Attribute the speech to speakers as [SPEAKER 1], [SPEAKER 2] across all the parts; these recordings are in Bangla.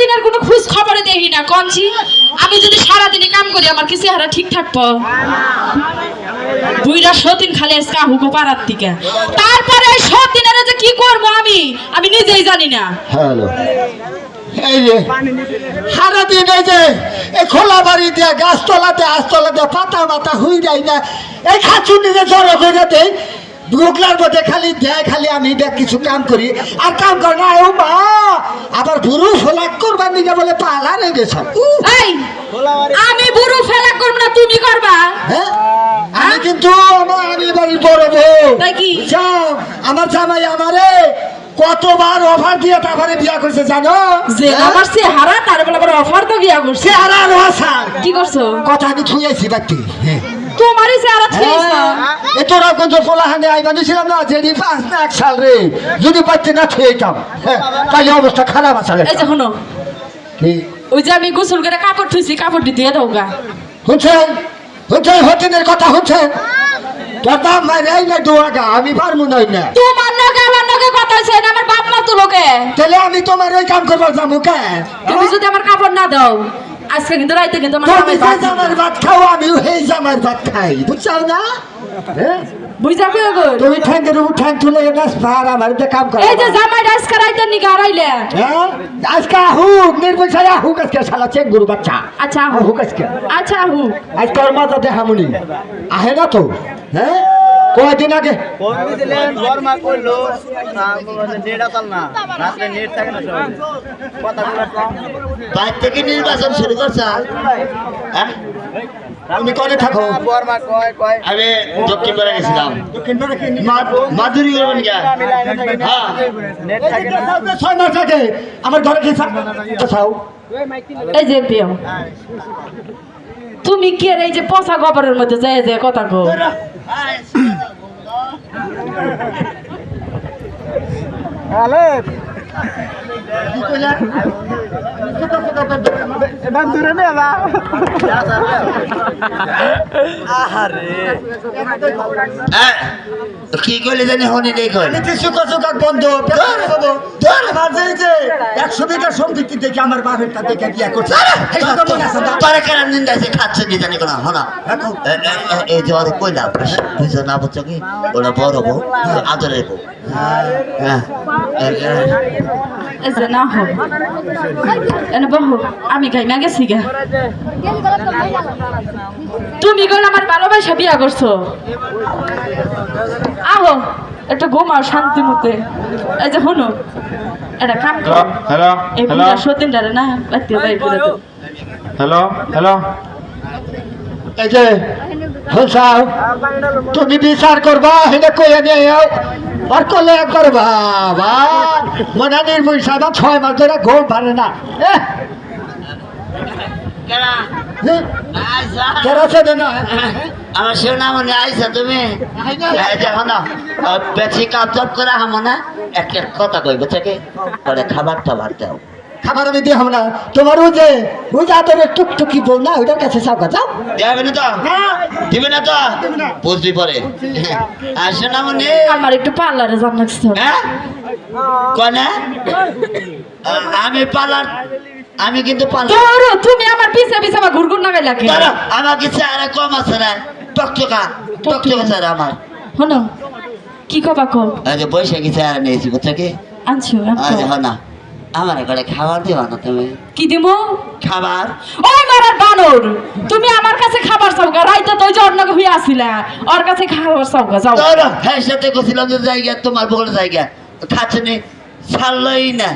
[SPEAKER 1] সতীনের কোনো খোঁজ খবরে দেখি না কনছি আমি যদি সারাদিনে কাম করি আমার কি চেহারা ঠিক থাকবো বুইরা সতীন খালি আজকে হুকো পাড়ার থেকে তারপরে সতীনের যে কি করবো আমি নিজেই জানি না
[SPEAKER 2] হ্যালো এই যে সারাদিন এই যে এই খোলা বাড়ি দিয়ে গাছতলাতে আস্তলাতে পাতা মাথা হুই যায় না এই খাচুর নিজে জড়ো হয়ে দেয় বুকলার মধ্যে খালি দেয় খালি আমি দেখ কিছু কাম করি আর কাম কর না ও মা আবার বুড়ো ফেলাক করবার দিকে বলে পালা রে গেছ
[SPEAKER 1] এই আমি বুড়ো ফেলাক করব না তুমি করবা
[SPEAKER 2] হ্যাঁ আমি কিন্তু আমি বাড়ির বড় বউ
[SPEAKER 1] তাই কি
[SPEAKER 2] আমার জামাই আমারে কতবার অফার দিয়ে তারপরে বিয়া করছে জানো
[SPEAKER 1] যে আমার চেহারা তার বলে আবার অফার তো বিয়া করছে
[SPEAKER 2] চেহারা রসা
[SPEAKER 1] কি করছো
[SPEAKER 2] কথা আমি থুইছি বাকি
[SPEAKER 1] তোমারই চেহারা থুইছো
[SPEAKER 2] এ তোরা কোন পোলাহানে আইবানি ছিলাম না যে 5 না 1 সাল রে যদি পাইতে না থুইতাম তাই অবস্থা খারাপ আছে
[SPEAKER 1] এই যে শোনো
[SPEAKER 2] কি
[SPEAKER 1] ওই যে আমি গোসল করে কাপড় থুইছি কাপড় দিয়ে দাও গা
[SPEAKER 2] শুনছেন হতিনের কথা শুনছেন দাদা মারাই না দোয়াগা আমি পারবো না
[SPEAKER 1] তোমার নাকি আমার নাকি কথা হইছে না আমার বাপ মা তো লোকে
[SPEAKER 2] তাহলে আমি তোমার ওই কাম করবার যাবো কে
[SPEAKER 1] তুমি যদি আমার কাপড় না দাও আজকে কিন্তু রাইতে কিন্তু আমার
[SPEAKER 2] তুমি জামার ভাত খাও আমিও এই জামার ভাত খাই বুঝছো না
[SPEAKER 1] বুঝা কই গো
[SPEAKER 2] তুমি ঠ্যাঙ্গের উঠান তুলে গাছ পার আমার কাম করো
[SPEAKER 1] এই যে জামাই আজকে রাইতে নি গারাইলে
[SPEAKER 2] হ্যাঁ আজকে হুক নির্বছয়া হুক আজকে শালা চেক গুরু বাচ্চা
[SPEAKER 1] আচ্ছা
[SPEAKER 2] হুক আজকে
[SPEAKER 1] আচ্ছা
[SPEAKER 2] আজকে ওর মাথা দেখামুনি আহে না তো হ্যাঁ কয়দিন আগে
[SPEAKER 3] বন্দি দিলেন বর্মা করলো নেট আসাল না রাতে নেট থাকে না সব কথাগুলো
[SPEAKER 2] বাইরে থেকে নির্বাচন শুরু করছে হ্যাঁ তুমি কোনে থাকো
[SPEAKER 3] বর্মা কয় কয়
[SPEAKER 2] আমি দক্ষিণ পাড়া গেছিলাম দক্ষিণ পাড়া কি মাধুরী করবেন কি হ্যাঁ
[SPEAKER 3] নেট থাকে না
[SPEAKER 2] 6 মাস আগে আমার ঘরে কি চাও
[SPEAKER 1] এই যে পিও তুমি কি আর এই যে পচা গোবরের মধ্যে যায় যে কথা কো
[SPEAKER 3] হ্যালো এটা দূরে নে না আহারে
[SPEAKER 2] কি কইলে জানি হনি নেই কই নীতি সুকা সুকা বন্ধ পেছনে বন্ধ ধর মাঝে যে 100 বিঘা সম্পত্তি দেখে আমার বাপেরটা দেখে বিয়া করছে তোরে কেন নিন্দাইছে খাচ্ছে নি জানি কোন হনা এই যে ওরে কইলা বুঝছ না বুঝছ কি ওরা বড় বউ আদরে বউ হ্যাঁ
[SPEAKER 1] এই যে না হোক এনে বহু আমি গাইমা গেছি গা তুমি গল আমার ভালোবাসা বিয়া করছো আহো একটু ঘুমাও শান্তি মতে এই যে হনো এটা কাম করো
[SPEAKER 4] হ্যালো
[SPEAKER 1] এই
[SPEAKER 4] হ্যালো
[SPEAKER 1] বুড়া সতীন ডারে না বাতি বাই করে দাও
[SPEAKER 4] হ্যালো হ্যালো
[SPEAKER 2] এই যে হোসাও তুমি বিচার করবা হেনে কইয়া নিয়ে আর করলে একবার বাবা মনে নির্মূল সাহেব 6 মাস ধরে ঘুম পারে না
[SPEAKER 5] আমার সোনা মনে আইসা তুমি দেখো না বেশি কাপচাপ করে হামো না একটা কথা কইব থেকে পরে খাবার টাবার দাও
[SPEAKER 2] খাবার আমি দিয়ে না তোমার ওই যে আদরের টুকটুকি বল না ওইটার কাছে সাউকা যাও
[SPEAKER 5] দেবে না তো দিবে না তো বুঝবি পরে আর সোনা মনে
[SPEAKER 1] আমার একটু পার্লারে যান লাগছে
[SPEAKER 5] হ্যাঁ কনে আমি পার্লার আমি কিন্তু
[SPEAKER 1] তোর তুমি আমার পিছে পিছে আমার ঘুরঘুর নাগাই লাগে
[SPEAKER 5] আমার কিছু আর কম আছে না টকটকা স্যার আমার
[SPEAKER 1] হনো কি কবা কো
[SPEAKER 5] এই যে বৈশাখী স্যার নিয়েছি বুঝছো কি
[SPEAKER 1] আনছো
[SPEAKER 5] আজ না আমার ঘরে খাবার দিবা না তুমি
[SPEAKER 1] কি দিমু
[SPEAKER 5] খাবার
[SPEAKER 1] ওই মারার বানর তুমি আমার কাছে খাবার চাওগা রাইতে তো ওই যে অন্য হয়ে আসিলা ওর কাছে খাবার চাওগা যাও
[SPEAKER 5] হ্যাঁ সাথে কছিলাম যে জায়গা তোমার বড় জায়গা খাচ্ছে নি ছাড়লই না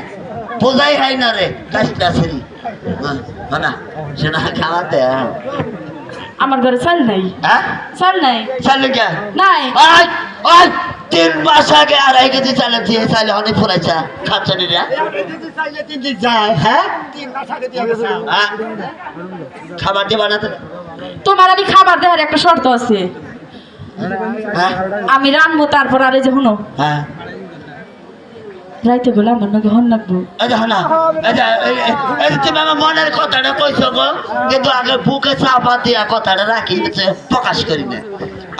[SPEAKER 5] বোঝাই হয় না রে কাজটা ছেড়ি না সেটা খাবার দে
[SPEAKER 1] আমার ঘরে চাল নাই
[SPEAKER 5] হ্যাঁ
[SPEAKER 1] চাল নাই
[SPEAKER 5] চালু কে
[SPEAKER 1] নাই
[SPEAKER 5] ওই ওই 3 মাস আগে 2.5 কেজি চাল দিয়ে চাইলে অনেক ফুরাইছা খাচ্ছে নি রে
[SPEAKER 2] হ্যাঁ
[SPEAKER 5] খাবার দিয়ে বানাতে
[SPEAKER 1] তোমার আমি খাবার দেওয়ার একটা শর্ত আছে
[SPEAKER 5] হ্যাঁ
[SPEAKER 1] আমি রানবো তারপর আর এই যে শুনো
[SPEAKER 5] হ্যাঁ
[SPEAKER 1] রাইতে গেলে আমার নাকি হন লাগবো
[SPEAKER 5] তুমি আমার মনের কথাটা কইছো গো কিন্তু আগে বুকে চাপা দিয়া কথাটা রাখি প্রকাশ করি না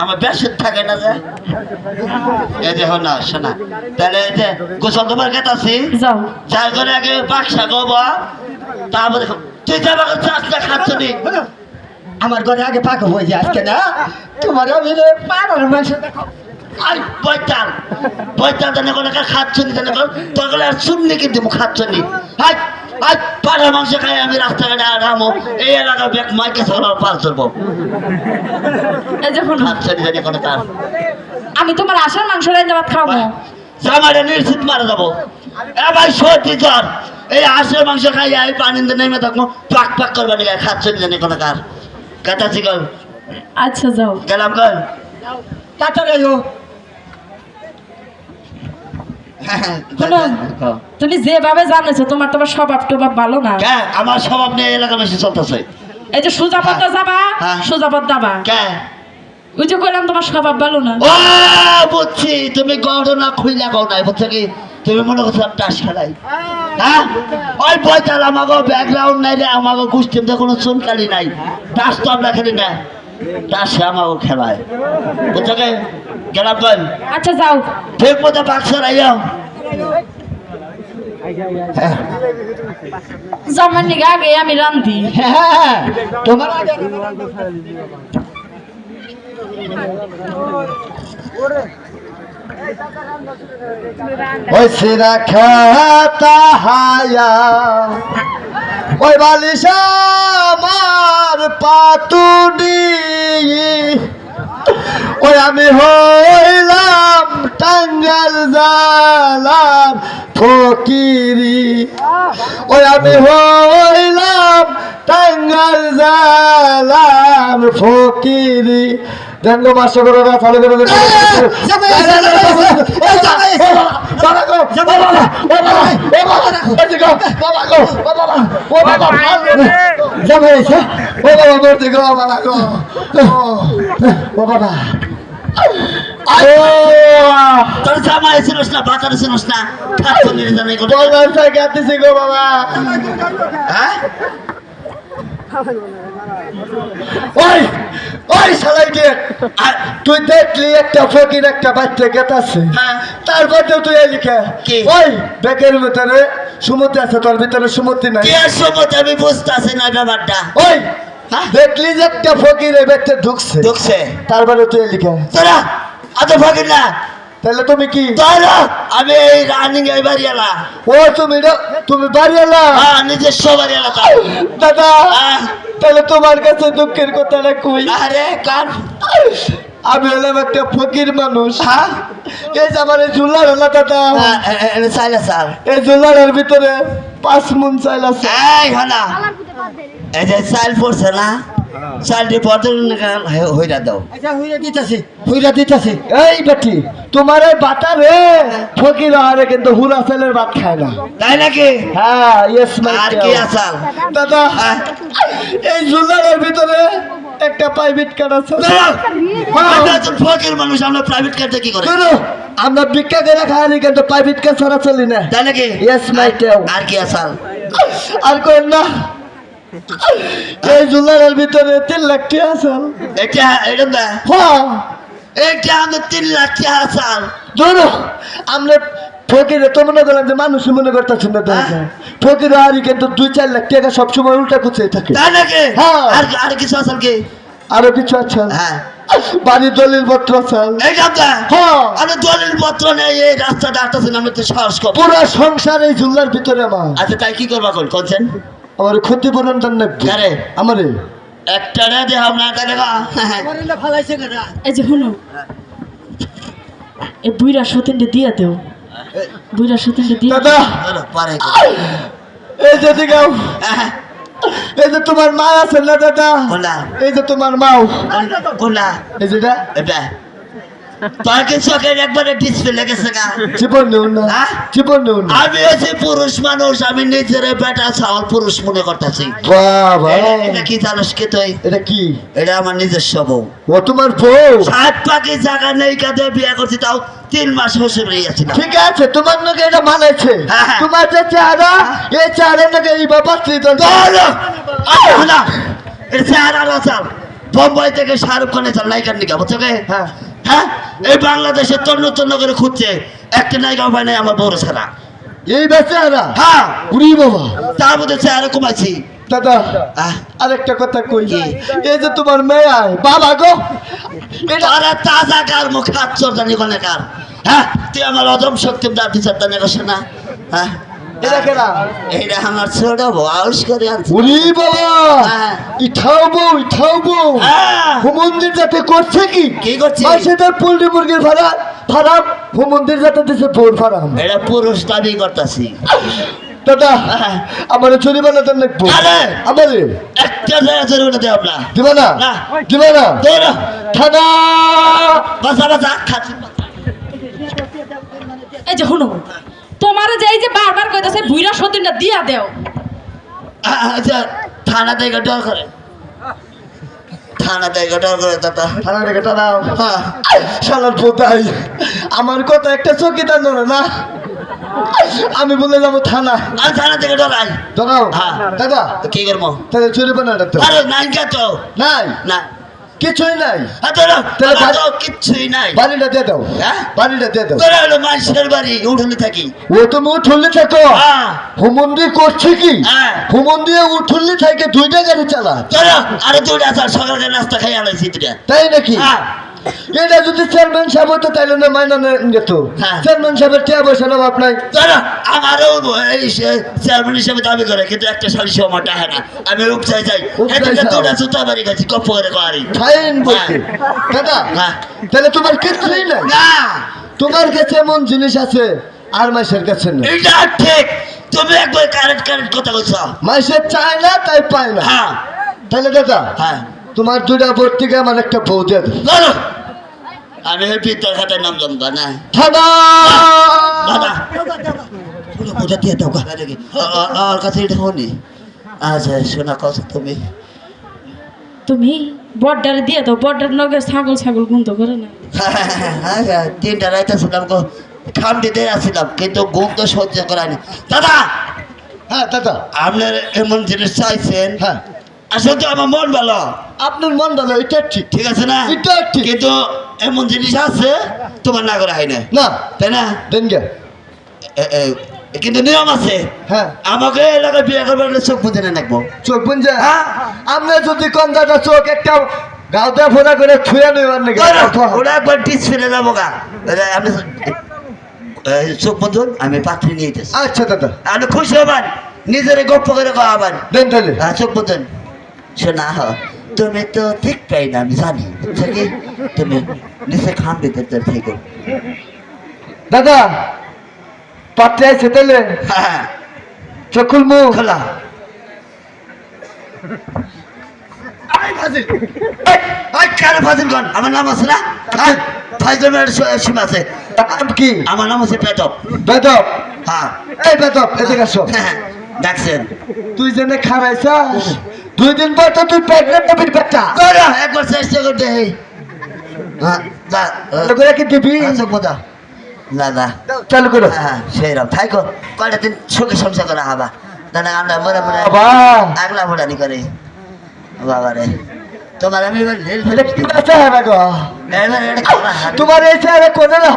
[SPEAKER 5] আমার বেশি থাকে না যে এই যে না শোনা তাহলে এই যে গোসল তোমার কাছে আছি
[SPEAKER 1] যাও
[SPEAKER 5] যার করে আগে বাক্সা গোবা তারপরে তুই যাবা চাষটা খাচ্ছ নি
[SPEAKER 2] আমার ঘরে আগে পাকা হয়ে যায় আজকে না তোমার আমি পাড়ার মাংস দেখো
[SPEAKER 5] আর বৈতাল জানে কোনো খাচ্ছ নি জানে তোর আর শুননি কিন্তু খাচ্ছ নি আজ পাড়ার মাংস খাই আমি রাস্তাঘাটে আরামো এই এলাকার ব্যাগ মাইকে সরার পাল চলবো
[SPEAKER 1] এই যে শোনো,
[SPEAKER 5] খাচ্ছ নি জানে কোনো কার
[SPEAKER 1] আমি তোমার আশার মাংস রাইতে ভাত খাবো।
[SPEAKER 5] জামাটা নিশ্চিত মারা যাবো এ ভাই সত্যি তোর এই হাঁসের মাংস খাই আমি পানিতে নেমে থাকবো পাক পাক করবা নি খাচ্ছ নি জানে কোনো কার কাটাছি কল
[SPEAKER 1] আচ্ছা যাও।
[SPEAKER 5] গেলাম কল
[SPEAKER 2] তাড়াতাড়ি এলো
[SPEAKER 1] শোনো, তুমি যেভাবে জানেছো তোমার তোমার স্বভাব টভাব ভালো না।
[SPEAKER 5] কে আমার স্বভাব নিয়ে এলাকা বেশি চলতেছে
[SPEAKER 1] এই যে সোজা পথে যাবা,
[SPEAKER 5] হ্যাঁ।
[SPEAKER 1] সোজা পথ যাবা।
[SPEAKER 5] কে
[SPEAKER 1] ওই যে কইলাম তোমার স্বভাব ভালো না।
[SPEAKER 5] ও বুঝছি তুমি ঘটনা খুইলা কও নাই বুঝছো কি তুমি মনে করছো আমি টাস খেলাই হ্যাঁ ওই বইটাল আমাকে ব্যাকগ্রাউন্ড নাই রে আমাকে গোষ্ঠীতে কোনো চুনকালি নাই টাস তো আমরা খেলি না টাসে আমাকে খেলায় বুঝছো কি গেলাম কল
[SPEAKER 1] আচ্ছা যাও।
[SPEAKER 5] ঠিক মতো বাক্স রাইয়াও
[SPEAKER 1] জন্মের নিগে আগে আমি রান্ধি।
[SPEAKER 2] হ্যাঁ তোমার আগে ওই সিরা খাতা হায়া ওই বালিশা আমার পাতুনি ওই আমি হইলাম টাঙ্গাল জালাম ফকিরি ওই আমি হইলাম টাঙ্গাল জালাম ফকিরি দেন গো মাস্টার করে না ফলো করে
[SPEAKER 5] তোর জামা এসেছিস না বাতার এসেছিস না খাচ্ছ নিয়ে জানাই কোনো হ্যাঁ
[SPEAKER 2] ওই ওই শালাইকে তুই দেখলি একটা ফকির একটা বাচ্চা গেতাছে
[SPEAKER 5] হ্যাঁ।
[SPEAKER 2] তারপর তুই লিখে
[SPEAKER 5] কি?
[SPEAKER 2] ওই ব্যাগের ভিতরে সুমতি আছে তোর ভিতরে সুমতি নাই
[SPEAKER 5] কি সময় আমি বুঝতেছি না ব্যাপারটা
[SPEAKER 2] ওই
[SPEAKER 5] হ্যাঁ?
[SPEAKER 2] দেখলি যে একটা ফকির এই ব্যাগটা ঢুকছে
[SPEAKER 5] ঢুকছে
[SPEAKER 2] তারপরে তুই লিখে
[SPEAKER 5] তোরা আজ ভাগিন না
[SPEAKER 2] তাহলে তুমি কি
[SPEAKER 5] তোরা আমি এই রানিং এই বাড়ি এলা
[SPEAKER 2] ও তুমি বাড়ি এলা
[SPEAKER 5] নিজস্ব বাড়ি এলা
[SPEAKER 2] দাদা
[SPEAKER 5] হ্যাঁ।
[SPEAKER 2] তাহলে তোমার কাছে দুঃখের কথাটা কই
[SPEAKER 5] আরে কার
[SPEAKER 2] আমি হলাম একটা ফকির মানুষ হ্যাঁ এই যে আমার এই ঝুলার হলো দাদা
[SPEAKER 5] চাইলে স্যার
[SPEAKER 2] এই ঝুলারের ভিতরে 5 মন চাইল আছে
[SPEAKER 5] এই হলা এই যে চাইল পড়ছে না চাইলটি পড়তে হইরা দাও
[SPEAKER 2] আচ্ছা হুইরা দিতেছি এই বেটি তোমার এই বাটা রে ফকির আরে কিন্তু হুরা চালের ভাত খায় না
[SPEAKER 5] তাই নাকি
[SPEAKER 2] হ্যাঁ ইয়েস
[SPEAKER 5] আর কি আসাল
[SPEAKER 2] দাদা এই ঝুলারের ভিতরে একটা প্রাইভেট কার আছে
[SPEAKER 5] ফকির মানুষ আমরা প্রাইভেট কারতে কি করে
[SPEAKER 2] শুনো আমরা ভিক্ষা করে খাই কিন্তু প্রাইভেট কার ছাড়া চলি না
[SPEAKER 5] তাই নাকি
[SPEAKER 2] ইয়েস মাই টেল
[SPEAKER 5] আর কি আসাল
[SPEAKER 2] আর কোন না এই ঝুলারের ভিতরে 3 লাখ টাকা আছে
[SPEAKER 5] এটা এটা না
[SPEAKER 2] হ্যাঁ
[SPEAKER 5] এটা আমাদের 3 লাখ টাকা আসাল
[SPEAKER 2] ধরো আমরা ফকির তো মনে করেন যে মানুষ মনে করতেছেন না ফকির আরই কিন্তু 2-4 লাখ টাকা সবসময় উল্টা খুঁজে থাকে
[SPEAKER 5] তাই নাকি
[SPEAKER 2] হ্যাঁ।
[SPEAKER 5] আর আর কিছু আসাল কি
[SPEAKER 2] আরো কিছু আছে
[SPEAKER 5] হ্যাঁ
[SPEAKER 2] বাড়ির দলিল পত্র আছে
[SPEAKER 5] এই কথা
[SPEAKER 2] হ্যাঁ
[SPEAKER 5] আমি দলিল পত্র নেই এই রাস্তাটা আসতেছেন আমি তো সাহস কর
[SPEAKER 2] পুরো সংসার এই ঝুলার ভিতরে আমার
[SPEAKER 5] আচ্ছা তাই কি করবা কোনছেন
[SPEAKER 2] আমার ক্ষতিপূরণ দেন না
[SPEAKER 5] আরে
[SPEAKER 2] আমারে
[SPEAKER 5] একটা রে দেখাম না তাই দেখা
[SPEAKER 1] এই যে শুনো, এই বুইরা সতীনটা দিয়ে দেও, বুইরা সতীনটা দিয়ে
[SPEAKER 2] দাদা
[SPEAKER 5] পারে
[SPEAKER 2] এই যে দিগাও এই যে তোমার মা আছে না দাদা
[SPEAKER 5] কোনটা
[SPEAKER 2] এই যে তোমার মাও
[SPEAKER 5] কোনটা
[SPEAKER 2] এই যেটা
[SPEAKER 5] এটা তোর কি চোখের একবারে ডিসপ্লে লেগেছে গা
[SPEAKER 2] জীবন নেও না
[SPEAKER 5] হ্যাঁ?
[SPEAKER 2] জীবন নেও না
[SPEAKER 5] আমি হচ্ছে পুরুষ মানুষ আমি নিজের বেটা ছাওয়াল পুরুষ মনে করতেছি
[SPEAKER 2] বাবা
[SPEAKER 5] এটা কি জানিস কি তুই
[SPEAKER 2] এটা কি
[SPEAKER 5] এটা আমার নিজস্ব বউ
[SPEAKER 2] ও তোমার বউ
[SPEAKER 5] 7 পাখি জায়গা নেই কাঁদে বিয়ে করছি তাও 3 মাস শ্বশুর হইয়াছিল
[SPEAKER 2] ঠিক আছে তোমার নাকি এটা মানাইছে
[SPEAKER 5] হ্যাঁ, হ্যাঁ।
[SPEAKER 2] তোমার যে চেহারা এই চেহারা নাকি এই বাবা শ্রীধর
[SPEAKER 5] না এটা চেহারা রাসাল বোম্বাই থেকে শাহরুখ খানের চাল নায়িকার নিকা বুঝছো কে?
[SPEAKER 2] হ্যাঁ
[SPEAKER 5] হ্যাঁ এই বাংলাদেশে তন্ন তন্ন করে খুঁজছে একটা নায়িকা পায় নাই আমার বড় ছাড়া।
[SPEAKER 2] এই বেচারা
[SPEAKER 5] হ্যাঁ
[SPEAKER 2] বুড়ি বাবা।
[SPEAKER 5] তার মধ্যে চেহারা কমাইছি।
[SPEAKER 2] দাদা
[SPEAKER 5] আহ,
[SPEAKER 2] আরেকটা কথা কই, এই যে তোমার মেয়ে বাবা গো,
[SPEAKER 5] তারা তাজা কার মুখ হাত চর্দানি কোনে কার? হ্যাঁ তুই আমার অদম শক্তি দাঁড় বিচার দানে করছে না? হ্যাঁ
[SPEAKER 2] এটা কেনা
[SPEAKER 5] এইটা আমার ছোট বয়স করে আনছে।
[SPEAKER 2] বুড়ি বাবা
[SPEAKER 5] হ্যাঁ।
[SPEAKER 2] ইঠাও বউ
[SPEAKER 5] হ্যাঁ
[SPEAKER 2] হুমন্দির যাতে করছে কি
[SPEAKER 5] কি করছে?
[SPEAKER 2] সেটার পোল্ট্রি মুরগির ফারাম হুমন্দির যাতে দিছে বোর ফারাম।
[SPEAKER 5] এটা পুরুষ দাবি করতেছি।
[SPEAKER 2] দাদা
[SPEAKER 5] হ্যাঁ।
[SPEAKER 2] আমার জরিমানা দেন লাগবো
[SPEAKER 5] আরে!
[SPEAKER 2] আমারে
[SPEAKER 5] একটা জায়গা জরিমানা দেব না।
[SPEAKER 2] দিবা না
[SPEAKER 5] না।
[SPEAKER 2] দিবা না
[SPEAKER 5] দৌড়া
[SPEAKER 2] থানা
[SPEAKER 5] বাসা বাসা খাচ্ছি।
[SPEAKER 1] এই যে শুনো, তোমার যে এই যে বারবার কইতাছে বুইরা সতীনটা দিয়া দেও।
[SPEAKER 5] আচ্ছা থানা থেকে ডর করে, থানা থেকে ডর করে দাদা।
[SPEAKER 2] থানা রেখে টানাও
[SPEAKER 5] হ্যাঁ
[SPEAKER 2] শালার পোতাই আমার কথা একটা চকিদার ধরে না, আমি বলে যাবো থানা।
[SPEAKER 5] আমি থানা থেকে ডরাই।
[SPEAKER 2] ধরাও
[SPEAKER 5] হ্যাঁ।
[SPEAKER 2] দাদা
[SPEAKER 5] কি করবো?
[SPEAKER 2] তাহলে জরিমানাটা তো
[SPEAKER 5] আরে নাই কে তো
[SPEAKER 2] নাই
[SPEAKER 5] না।
[SPEAKER 2] কিছুই নাই,
[SPEAKER 5] তোরা
[SPEAKER 2] তাহলে
[SPEAKER 5] আমার তো কিচ্ছুই নাই।
[SPEAKER 2] বাড়িটা দিয়ে দাও
[SPEAKER 5] হ্যাঁ?
[SPEAKER 2] বাড়িটা দিয়ে দাও।
[SPEAKER 5] তোরা হলো মানুষের বাড়ি উঠলে থাকি।
[SPEAKER 2] ও তুমি উঠুল্লি থাকো,
[SPEAKER 5] হ্যাঁ
[SPEAKER 2] হুমন্দি করছে কি
[SPEAKER 5] হ্যাঁ।
[SPEAKER 2] হুমন্দি উঠুল্লি থাকে দুইটা গাড়ি চালা,
[SPEAKER 5] তোরা আরে তুই সকালে নাস্তা খাই আলাইছি তুই।
[SPEAKER 2] তাই নাকি?
[SPEAKER 5] হ্যাঁ
[SPEAKER 2] এটা যদি চেয়ারম্যান সাহেব হতো তাইলে না মাইনা যেত,
[SPEAKER 5] হ্যাঁ।
[SPEAKER 2] চেয়ারম্যান সাহেবের টিয়া পয়সা না বাপ নাই।
[SPEAKER 5] তোরা আমারও এই চেয়ারম্যান হিসেবে দাবি করে কিন্তু একটা সালিশ আমার টাকা না। আমি উপচাই যাই
[SPEAKER 2] উপচাই
[SPEAKER 5] একটা
[SPEAKER 2] যাও।
[SPEAKER 5] দুটা জুতা বাড়ি গেছি কপ করে কারি।
[SPEAKER 2] ফাইন বলতে দাদা
[SPEAKER 5] হ্যাঁ।
[SPEAKER 2] তাহলে তোমার কিছুই নাই,
[SPEAKER 5] না
[SPEAKER 2] তোমার কাছে এমন জিনিস আছে আর মাসের কাছে না।
[SPEAKER 5] এটা ঠিক, তুমি একবার কারেক্ট কথা বলছ।
[SPEAKER 2] মাসের চায় না তাই পায় না।
[SPEAKER 5] হ্যাঁ
[SPEAKER 2] তাহলে দাদা
[SPEAKER 5] হ্যাঁ
[SPEAKER 2] তোমার দুইটা ভর্তিকে আমার একটা বউ দিয়ে দাও।
[SPEAKER 5] ধরো আমি ওই পিতর খাতার নাম জমবা না
[SPEAKER 2] থানা
[SPEAKER 5] দাদা শুনো ওটা দিয়ে দাও গা দেখি আর কাছে এটা হনি। আচ্ছা শোনা কথা তুমি
[SPEAKER 1] তুমি বড়ডারে দিয়ে দাও, বড়ডার নগে ছাগল গুন্ত করে না।
[SPEAKER 5] হ্যাঁ তিনটা রাইতে ছিলাম খাম দিতে আসছিলাম কিন্তু ঘুম তো সহ্য করায়নি। দাদা
[SPEAKER 2] হ্যাঁ দাদা
[SPEAKER 5] আপনার এমন জিনিস চাইছেন,
[SPEAKER 2] হ্যাঁ
[SPEAKER 5] আসলে তো আমার মন ভালো,
[SPEAKER 2] আপনার মন ভালো এটা ঠিক,
[SPEAKER 5] ঠিক আছে না?
[SPEAKER 2] এটা ঠিক।
[SPEAKER 5] কিন্তু এমন জিনিস আছে তোমার না করা হয় না,
[SPEAKER 2] না
[SPEAKER 5] তাই না?
[SPEAKER 2] দেন গে
[SPEAKER 5] কিন্তু নিয়ম আছে।
[SPEAKER 2] হ্যাঁ
[SPEAKER 5] আমাকে এলাকায় বিয়ে করবার হলে চোখ বুঝে না রাখবো।
[SPEAKER 2] চোখ বুঝে
[SPEAKER 5] হ্যাঁ।
[SPEAKER 2] আমরা যদি কম দাদা চোখ একটা গাঁদা ফোনা করে ছুঁয়ে নেবার নাকি
[SPEAKER 5] ওরা একবার ডিস ফেলে যাবো গা। আপনি চোখ বন্ধুন আমি পাত্রী নিয়ে যেতেছি।
[SPEAKER 2] আচ্ছা দাদা
[SPEAKER 5] আপনি খুশি হবেন, নিজের গপ্প করে খাওয়াবেন।
[SPEAKER 2] দেন তাহলে
[SPEAKER 5] চোখ বন্ধুন শোনা তুমি তো ঠিক পাই না আমি জানি, বুঝছো কি? তুমি নিচে খান দিতে থেকে
[SPEAKER 2] দাদা পাত্রে আছে তাহলে
[SPEAKER 5] হ্যাঁ
[SPEAKER 2] চকুল মুখ
[SPEAKER 5] খোলা। কেন ফাজিল গন? আমার নাম আছে না? হ্যাঁ ফাইজলের সীমা আছে।
[SPEAKER 2] নাম কি?
[SPEAKER 5] আমার নাম আছে পেটপ।
[SPEAKER 2] বেদব
[SPEAKER 5] হ্যাঁ
[SPEAKER 2] এই বেদব এদিকে আসো।
[SPEAKER 5] হ্যাঁ, ডাকছেন
[SPEAKER 2] তুই জেনে খারাইছাস 2 দিন পর তো তুই প্রেগনেন্ট হবি বাচ্চা
[SPEAKER 5] তোরা একবার চেষ্টা করতে হ্যাঁ যা
[SPEAKER 2] চালু করে কি দিবি
[SPEAKER 5] চোখ বোঝা দাদা।
[SPEAKER 2] চালু করো
[SPEAKER 5] হ্যাঁ সেই রকম থাইকো কয়টা দিন সুখে সংসার করা হবা। দাদা আমরা মরে মরে
[SPEAKER 2] বাবা
[SPEAKER 5] আগলা ভোটানি করে বাবা রে। তোমার আমি এবার রেল
[SPEAKER 2] এটা কি বাচ্চা হবে গো তোমার এই চেহারা কোনে না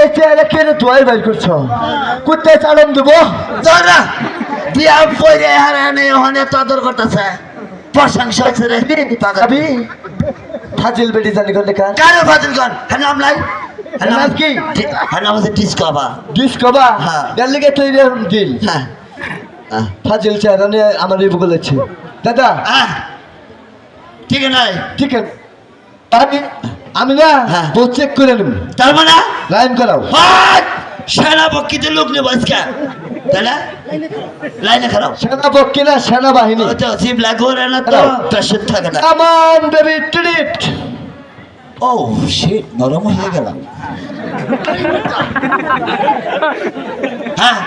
[SPEAKER 2] এই চেহারা কেন দোয়াই বাই করছো কোথায় চালন দেবো
[SPEAKER 5] তোরা বিয়া পরে হারানে ওখানে তদর করতেছে প্রশংসা হচ্ছে রে
[SPEAKER 2] আমি ফাজিল বেটি জানি করলে কার
[SPEAKER 5] কারো ফাজিল কর হ্যাঁ নাম লাই হ্যাঁ নাম
[SPEAKER 2] নাম কি?
[SPEAKER 5] হ্যাঁ নাম আছে ডিসকভার।
[SPEAKER 2] ডিসকবা
[SPEAKER 5] হ্যাঁ।
[SPEAKER 2] এর লিগে তুই দিল
[SPEAKER 5] হ্যাঁ
[SPEAKER 2] ফাজিল চেহারা নিয়ে আমার এই বলেছে দাদা
[SPEAKER 5] হ্যাঁ ঠিক নাই
[SPEAKER 2] ঠিক আছে আমি না
[SPEAKER 5] হ্যাঁ।
[SPEAKER 2] বউ চেক করে নেব
[SPEAKER 5] তার মানে
[SPEAKER 2] লাইন করাও
[SPEAKER 5] সেনাপক্ষীতে লোক নেব আজকে তাই না? লাইনে খারাপ
[SPEAKER 2] সেনাপক্ষী না সেনাবাহিনী
[SPEAKER 5] তো জিপ লাগবে না তো প্রেশার থাকে না।
[SPEAKER 2] কামান বেবি ট্রিট
[SPEAKER 5] ও শিট নরম হয়ে গেলাম। হ্যাঁ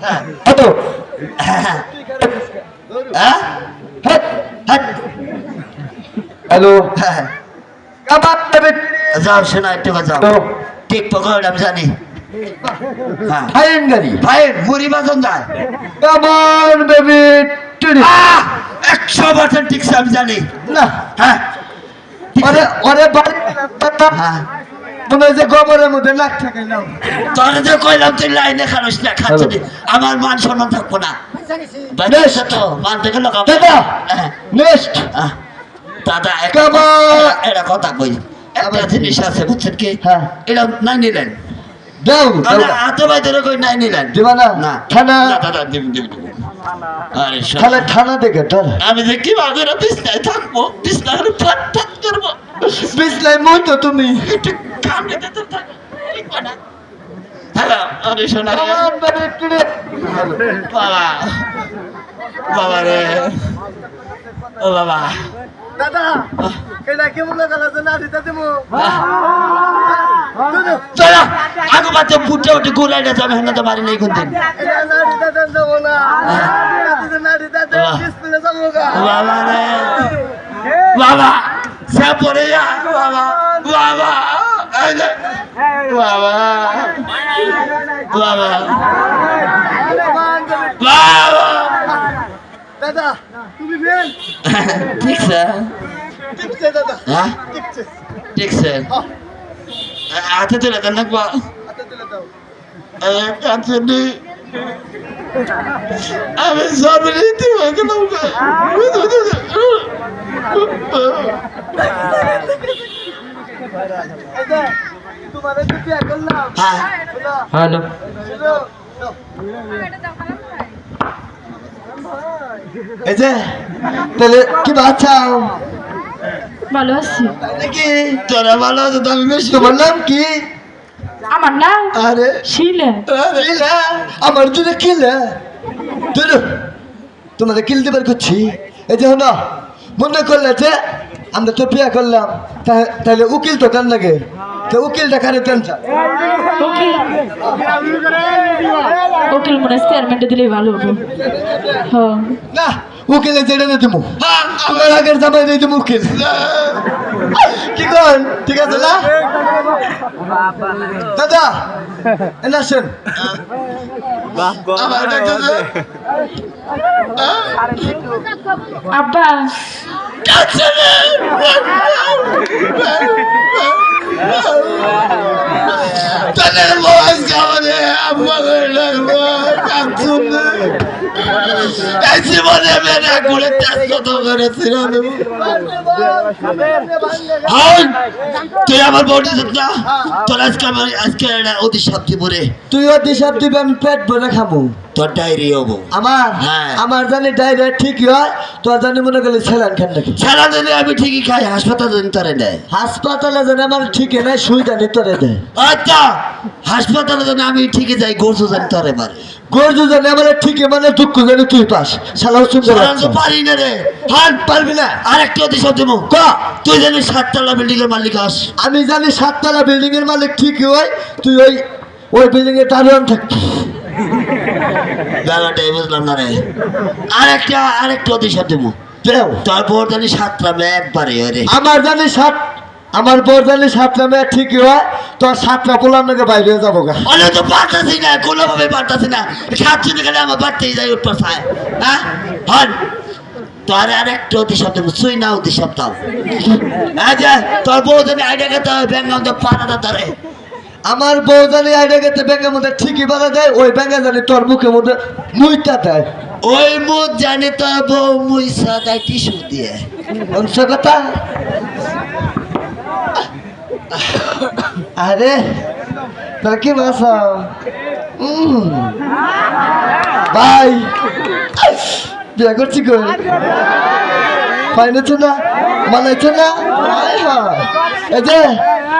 [SPEAKER 5] হ্যাঁ
[SPEAKER 2] হতো
[SPEAKER 5] হ্যাঁ হ্যাঁ হ্যাঁ
[SPEAKER 2] হ্যালো
[SPEAKER 5] হ্যাঁ
[SPEAKER 2] কামান বেবি
[SPEAKER 5] যাও শোনা একটু যাও ঠিক পকড় আমি জানি হ্যাঁ
[SPEAKER 2] ফাইন গাড়ি
[SPEAKER 5] ভাই মুড়ি বাজন যায়
[SPEAKER 2] কেমন বেবি টুডি
[SPEAKER 5] 100% ঠিক আমি জানি
[SPEAKER 2] না
[SPEAKER 5] হ্যাঁ
[SPEAKER 2] ওরে ওরে বাড়ি
[SPEAKER 5] হ্যাঁ
[SPEAKER 2] তুমি যে গোবরের মধ্যে নাক থাকে নাও
[SPEAKER 5] তোর যে কইলাম তুই লাইনে খারস না খাচ্ছি আমার মান সম্মান থাকবো না
[SPEAKER 2] Next.
[SPEAKER 5] তো মান থেকে লোক
[SPEAKER 2] দাদা নেক্সট
[SPEAKER 5] দাদা
[SPEAKER 2] Come on.
[SPEAKER 5] এটা কথা কই একটা জিনিস আছে বুঝছেন কি
[SPEAKER 2] হ্যাঁ।
[SPEAKER 5] এটা নাই নিলেন
[SPEAKER 2] দাও দাও
[SPEAKER 5] হাতে বাইরে কই নাই নিলেন
[SPEAKER 2] দিবা না
[SPEAKER 5] না
[SPEAKER 2] থানা
[SPEAKER 5] না, দাদা দিব দিব দিব। আরে শোন,
[SPEAKER 2] থানা থানা দেখে তোর
[SPEAKER 5] আমি যে কি ভাবে বিছনায় থাকবো বিছনায় ফাট ফাট করবো
[SPEAKER 2] বিছলাই মই তো তুমি
[SPEAKER 5] একটু কামড়ে দিতে থাক হ্যালো আরে শোনা রে
[SPEAKER 2] কেমন বেবি টুডি
[SPEAKER 5] বাবা বাবা রে ও বাবা
[SPEAKER 3] দাদা এটা কেমন লাগালো না দিতে দেবো
[SPEAKER 5] চলা আগো বাতে ফুটে উঠে ঘুরাই না যাবে না তো মারি নাই কোন দিন
[SPEAKER 3] এটা না দিতে দেবো না এটা না দিতে ডিসপ্লে যাবো গা
[SPEAKER 5] বাবা রে বাবা সে পড়ে যা বাবা বাবা এই যে, বাবা বাবা বাবা
[SPEAKER 3] দাদা তুমি ফেল
[SPEAKER 5] ঠিক স্যার
[SPEAKER 3] ঠিক আছে দাদা
[SPEAKER 5] হ্যাঁ
[SPEAKER 3] ঠিক আছে
[SPEAKER 5] ঠিক স্যার হাতে তুলে দেন নাকবা
[SPEAKER 3] হাতে তুলে দাও
[SPEAKER 5] কাছে আমি সর্বনীতি হয়ে গেলাম
[SPEAKER 3] এই যে তোমার একটু বিয়ে করলাম
[SPEAKER 5] হ্যাঁ
[SPEAKER 3] শোনো
[SPEAKER 4] হ্যালো
[SPEAKER 3] শোনো
[SPEAKER 2] এই যে তাহলে কি বাচ্চাও
[SPEAKER 1] ভালো আছি
[SPEAKER 2] নাকি
[SPEAKER 5] তোরা ভালো আছে তো আমি বেশি
[SPEAKER 2] তোমার নাম কি
[SPEAKER 1] আমার নাম
[SPEAKER 2] আরে
[SPEAKER 1] শিলা
[SPEAKER 2] কিলা আমার দুটো কিলা তুই তোমাদের কিল দিবার করছি এই যে না মনে করলে যে আমরা তো বিয়ে করলাম তাহলে উকিল তো কান লাগে তো উকিলটা কারে টেনশন
[SPEAKER 1] উকিল উকিল মনে চেয়ারম্যানটা দিলেই ভালো হবো হ্যাঁ
[SPEAKER 2] না উকিলে যেটা নিয়ে দেবো আমার আগের জামাই দিয়ে দেবো উকিল কি কর ঠিক আছে না দাদা এনা আসেন
[SPEAKER 5] আমার দেখতেছে
[SPEAKER 1] আব্বা
[SPEAKER 5] তোদের বয়স খাওয়ারে আব্বা করে লাগবো কাঁদছুন এই জীবনে মেয়েরা ঘুরে তেজ কত করেছিল তুই আমার বউটি না তোর আজকে আমার আজকে অতি শক্তি পরে
[SPEAKER 2] তুইও দিশাব দিবি আমি পেট ভরে খাবো
[SPEAKER 5] তোর ডায়রি হবো
[SPEAKER 2] আমার
[SPEAKER 5] হ্যাঁ।
[SPEAKER 2] আমার জানি ডাইরেক্ট ঠিকই হয় তোর জানি মনে করলে ছেলেন খান নাকি
[SPEAKER 5] সারা দিনে আমি ঠিকই খাই হাসপাতাল দিন তোরে দেয়
[SPEAKER 2] হাসপাতালে জানি আমার ঠিকই নাই সুই জানি তোরে দেয়
[SPEAKER 5] আচ্ছা হাসপাতালে যেন আমি ঠিকই যাই গরু জানি তোরে মারে
[SPEAKER 2] গর্জু জানি আমার ঠিকই মানে দুঃখ জানি তুই পাস শালা সুন্দর
[SPEAKER 5] সাধারণত পারি না রে হান
[SPEAKER 2] পারবি না
[SPEAKER 5] আরেকটা অতি শব্দ ক তুই জানি 7 তলা বিল্ডিং এর মালিক আস
[SPEAKER 2] আমি জানি 7 তলা বিল্ডিং এর মালিক ঠিকই হয় তুই ওই বিল্ডিং এ দাঁড়ান থাকবি
[SPEAKER 5] ব্যাপারটাই বুঝলাম না রে আরেকটা অতি শব্দ
[SPEAKER 2] দেও
[SPEAKER 5] তোর বউ জানি 7টা মেয়ে একবারে রে
[SPEAKER 2] আমার জানি আমার বর জানি 7টা মেয়ে ঠিকই হয় তোর 7টা পোলার নাকি বাইরে যাবো গা
[SPEAKER 5] অনেক তো পারতাছি না কোনোভাবে পারতাছি না সাতশো গেলে আমার বাড়তেই যাই উঠতে চায় হ্যাঁ হন তোর আরেকটা অতি শব্দ সুই না অতি শব্দ আচ্ছা তোর বউ জানি আইডিয়া খেতে হয় ব্যাঙ্গাম তো পাড়াটা ধরে
[SPEAKER 2] আমার বউ জানি আইডা গেতে ব্যাঙ্গের মধ্যে ঠিকই বাধা দেয় ওই ব্যাঙ্গে জানি তোর মুখের মধ্যে মুইটা দেয়
[SPEAKER 5] ওই মুখ জানি তোর বউ মুইসা দেয় টিস্যু দিয়ে
[SPEAKER 2] অংশ কথা আরে তোর কি বাসা ভাই বিয়ে করছি কই পাইনেছ না মানাইছ না এই যে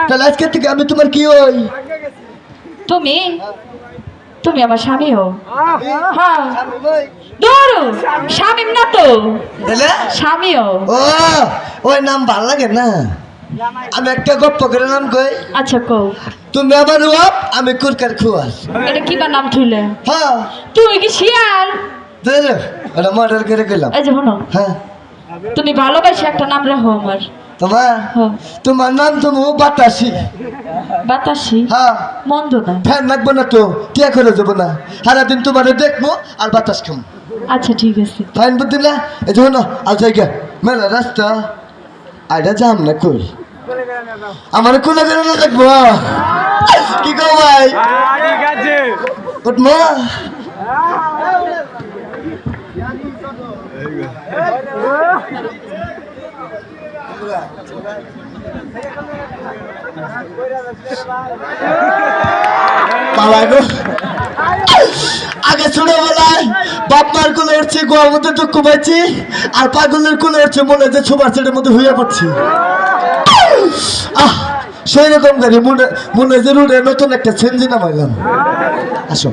[SPEAKER 2] তাহলে আজকে থেকে আমি তোমার কি ওই
[SPEAKER 1] তুমি তুমি আমার স্বামী হো হ্যাঁ দৌড়ো স্বামী না তো
[SPEAKER 2] তাহলে
[SPEAKER 1] স্বামী হো
[SPEAKER 2] ও ওই নাম ভাল লাগে না আমি একটা গপ্প করে নাম কই
[SPEAKER 1] আচ্ছা কও
[SPEAKER 2] তুমি আমার ওয়াপ আমি কুরকার খুয়াস
[SPEAKER 1] এটা কি বা নাম থইলে
[SPEAKER 2] হ্যাঁ
[SPEAKER 1] তুমি কি শিয়াল
[SPEAKER 2] দে ওটা মর্ডার করে গেলাম
[SPEAKER 1] এই যে শোনো
[SPEAKER 2] হ্যাঁ
[SPEAKER 1] তুমি ভালোবাসি একটা নাম রাখো আমার
[SPEAKER 2] তোমার
[SPEAKER 1] হ্যাঁ।
[SPEAKER 2] তোমার নাম তুমি বাতাসি।
[SPEAKER 1] বাতাসি
[SPEAKER 2] হ্যাঁ
[SPEAKER 1] মন্দ না।
[SPEAKER 2] ফ্যান লাগবে না তো টিয়া করে যাবো না, সারাদিন তোমার দেখবো আর বাতাস খাম।
[SPEAKER 1] আচ্ছা ঠিক আছে।
[SPEAKER 2] ফাইন বুঝলি না, এই যে না আর জায়গা মেলা রাস্তা আইডা যাম না কই আমার কোন না দেখবো কি কো ভাই
[SPEAKER 3] ঠিক আছে
[SPEAKER 2] উঠমা আগে ছোটবেলায় বাপ মার কোলে উঠছি, গোয়ার মধ্যে দুঃখ পাচ্ছি, আর পাগলের কোলে উঠছে মনে যে সুপার সেটের মধ্যে হইয়া পড়ছি। আহ সেই রকম গাড়ি মনে মনে যে রুটে নতুন একটা চেঞ্জি নামাইলাম। আসো